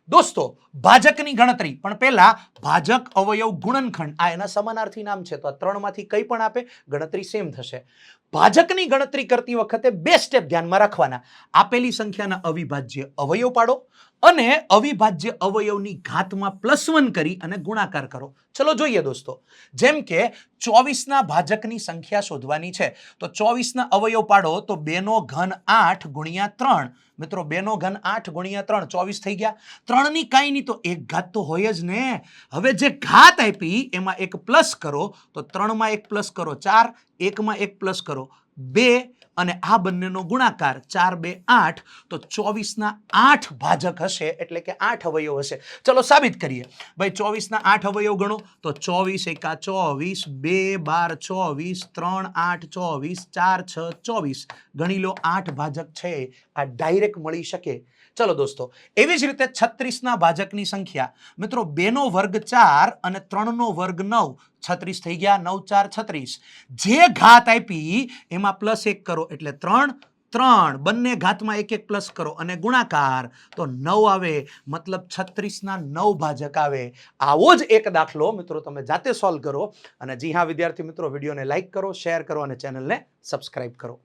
દોસ્તો ભાજકની ગણતરી, પણ પહેલા ભાજક અવયવ ગુણનખંડ આ એના સમાનાર્થી નામ છે, તો આ ત્રણમાંથી કંઈ પણ આપે ગણતરી સેમ થશે. ભાજકની ગણતરી કરતી વખતે બે સ્ટેપ ધ્યાનમાં રાખવાના. આપેલી સંખ્યાના અવિભાજ્ય અવયવ પાડો અને અવિભાજ્ય અવયવની ઘાતમાં +1 કરી અને ગુણાકાર કરો. ચલો જોઈએ દોસ્તો. જેમ કે 24 ના ભાજકની સંખ્યા શોધવાની છે, તો 24 ના અવયવ પાડો તો 2 નો ઘન 8 ગુણ્યા 3. મિત્રો 2 નો ઘન 8 ગુણ્યા 3 24 થઈ ગયા. 3 ની કાંઈ નહીં તો એક ઘાત તો હોય જ ને. હવે જે ઘાત આપી એમાં એક પ્લસ કરો, તો 3 માં એક પ્લસ કરો 4, 1 માં એક પ્લસ કરો 2 અને આ બંનેનો ગુણાકાર 4 2 8, તો 24 ના 8 ભાજક હશે, એટલે કે 8 અવયવ હશે. ચલો સાબિત કરીએ. ભાઈ 24 ના 8 અવયવ ગણો તો 24 એકા 24, 2 12 24, 3 8 24, 4 6 24. ગણી લો 8 ભાજક છે આ ડાયરેક્ટ મળી શકે. ચલો દોસ્તો, એવી જ રીતે 36 ના ભાજકની સંખ્યા, મિત્રો 2 નો વર્ગ 4 અને 3 નો વર્ગ 9, 36 થઈ ગયા. 9 4 36. જે ઘાત આપી એમાં +1 કરો એટલે 3 3, બંને ઘાતમાં એક એક પ્લસ કરો અને ગુણાકાર તો 9 આવે, મતલબ 36 ના 9 ભાજક આવે. આવો જ એક દાખલો મિત્રો તમે જાતે સોલ્વ કરો. અને જી હા વિદ્યાર્થી મિત્રો, વિડીયોને લાઈક કરો, શેર કરો અને ચેનલને સબસ્ક્રાઇબ કરો.